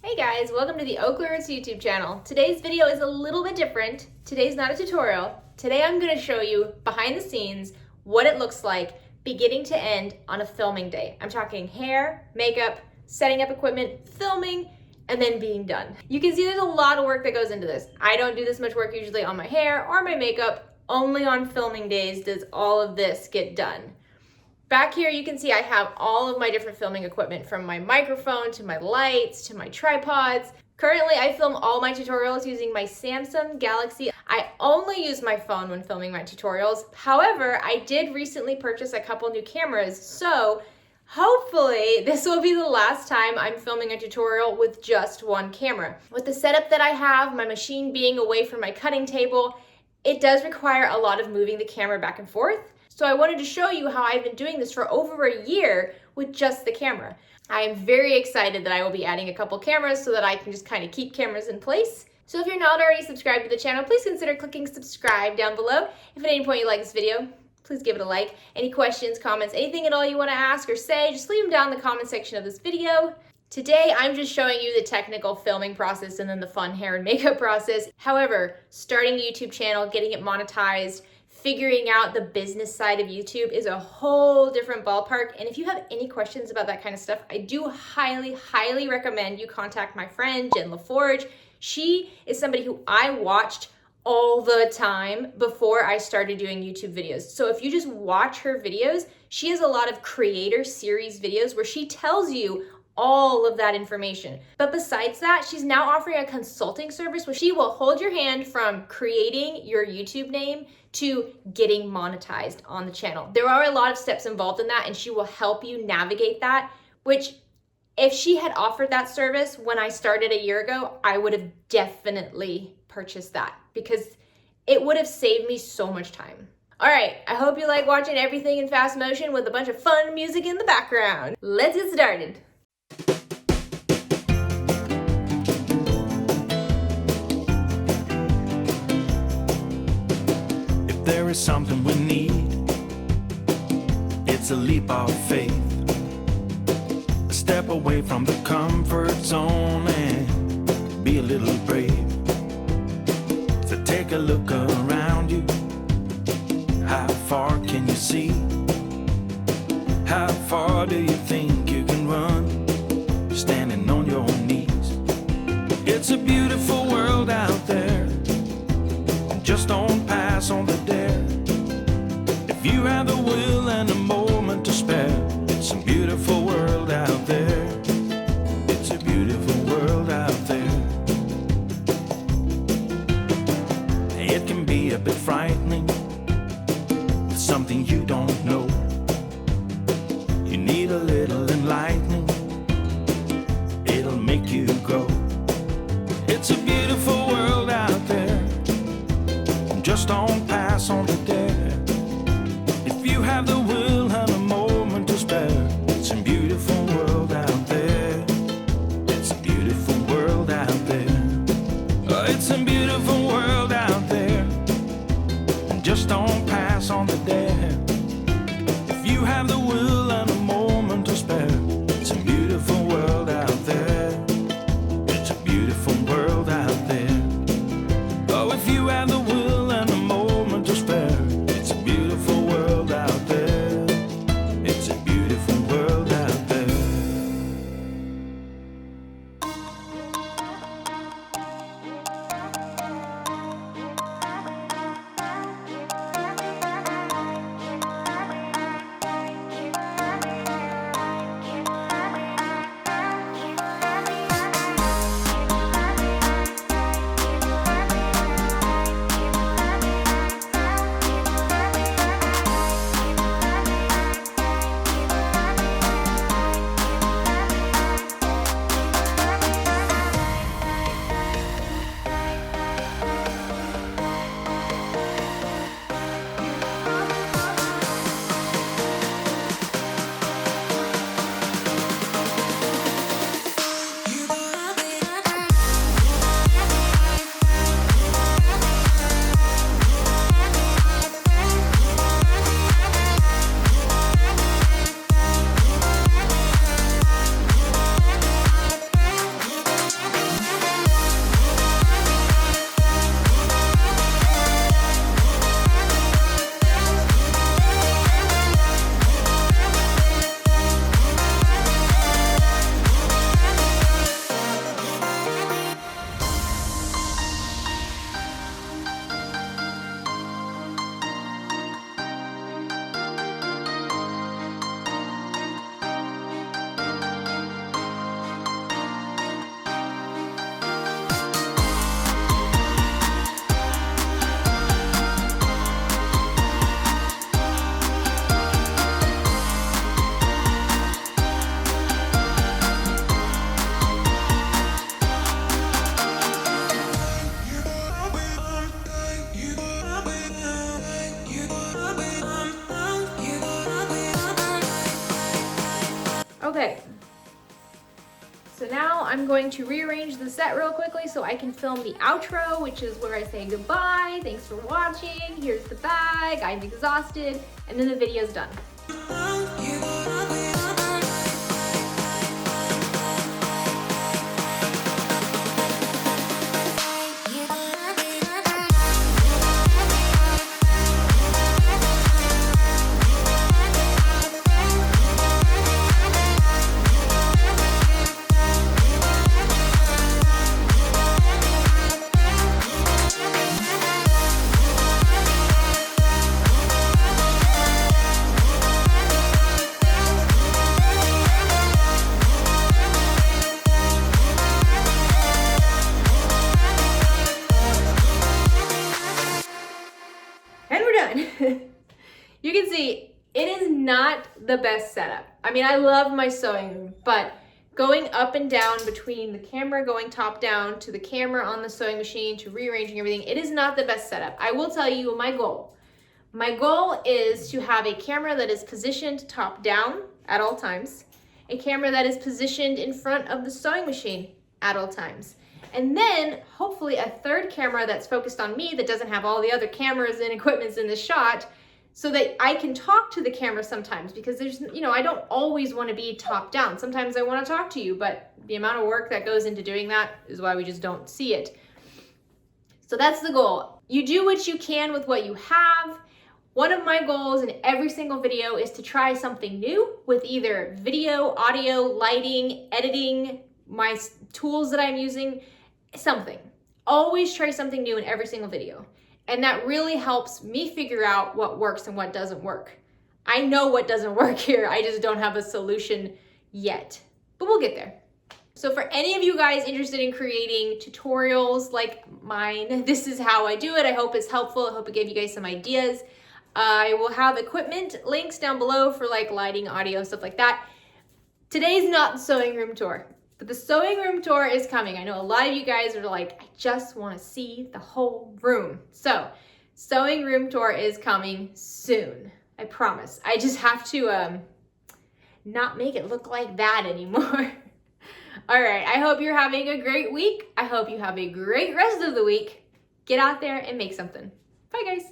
Hey guys, welcome to the OklaRoots YouTube channel. Today's video is a little bit different. Today's not a tutorial. Today I'm going to show you behind the scenes what it looks like beginning to end on a filming day. I'm talking hair, makeup, setting up equipment, filming, and then being done. You can see there's a lot of work that goes into this. I don't do this much work usually on my hair or my makeup. Only on filming days does all of this get done. Back here you can see I have all of my different filming equipment, from my microphone to my lights to my tripods. Currently I film all my tutorials using my Samsung Galaxy. I only use my phone when filming my tutorials. However, I did recently purchase a couple new cameras, so hopefully this will be the last time I'm filming a tutorial with just one camera. With the setup that I have, my machine being away from my cutting table, it does require a lot of moving the camera back and forth. So I wanted to show you how I've been doing this for over a year with just the camera. I am very excited that I will be adding a couple cameras so that I can just kind of keep cameras in place. So if you're not already subscribed to the channel, please consider clicking subscribe down below. If at any point you like this video, please give it a like. Any questions, comments, anything at all you want to ask or say, just leave them down in the comment section of this video. Today, I'm just showing you the technical filming process and then the fun hair and makeup process. However, starting a YouTube channel, getting it monetized, figuring out the business side of YouTube is a whole different ballpark. And if you have any questions about that kind of stuff, I do highly recommend you contact my friend, Jen LaForge. She is somebody who I watched all the time before I started doing YouTube videos. So if you just watch her videos, she has a lot of creator series videos where she tells you all of that information. But besides that, she's now offering a consulting service where she will hold your hand from creating your YouTube name to getting monetized on the channel. There are a lot of steps involved in that, and she will help you navigate that, which if she had offered that service when I started a year ago, I would have definitely purchased that because it would have saved me so much time. All right, I hope you like watching everything in fast motion with a bunch of fun music in the background. Let's get started. There is something we need. It's a leap of faith, a step away from the comfort zone and be a little brave. So take a look around you. How far can you see? How far do you think you can run standing on your knees? It's a beautiful world out there. Just don't pass on the dare. If you have the will and a moment to spare, it's a beautiful world out there. It's a beautiful world out there. It can be a bit frightening. It's something you don't know. You need a little enlightening. It'll make you grow. It's a beautiful world out there. Just don't pass on the dare. If you have the will and a moment to spare, it's a beautiful world out there. It's a beautiful world out there. Oh, it's a beautiful world out there. Just don't pass on the dare. If you have the will and a moment to spare, it's a beautiful world out there. It's a beautiful world out there. Oh, if you have the will I'm going to rearrange the set real quickly so I can film the outro, which is where I say goodbye, thanks for watching, here's the bag, I'm exhausted, and then the video's done. And we're done. You can see it is not the best setup. I mean, I love my sewing room, but going up and down between the camera going top down to the camera on the sewing machine to rearranging everything, it is not the best setup. I will tell you my goal. My goal is to have a camera that is positioned top down at all times, a camera that is positioned in front of the sewing machine at all times, and then hopefully a third camera that's focused on me that doesn't have all the other cameras and equipments in the shot, so that I can talk to the camera sometimes, because there's, you know, I don't always want to be top down. Sometimes I want to talk to you, but the amount of work that goes into doing that is why we just don't see it. So that's the goal. You do what you can with what you have. One of my goals in every single video is to try something new with either video, audio, lighting, editing, my tools that I'm using, something. Always try something new in every single video. And that really helps me figure out what works and what doesn't work. I know what doesn't work here. I just don't have a solution yet, but we'll get there. So for any of you guys interested in creating tutorials like mine, this is how I do it. I hope it's helpful. I hope it gave you guys some ideas. I will have equipment links down below for like lighting, audio, stuff like that. Today's not the sewing room tour, but the sewing room tour is coming. I know a lot of you guys are like, I just want to see the whole room. So sewing room tour is coming soon. I promise. I just have to not make it look like that anymore. All right, I hope you're having a great week. I hope you have a great rest of the week. Get out there and make something. Bye, guys.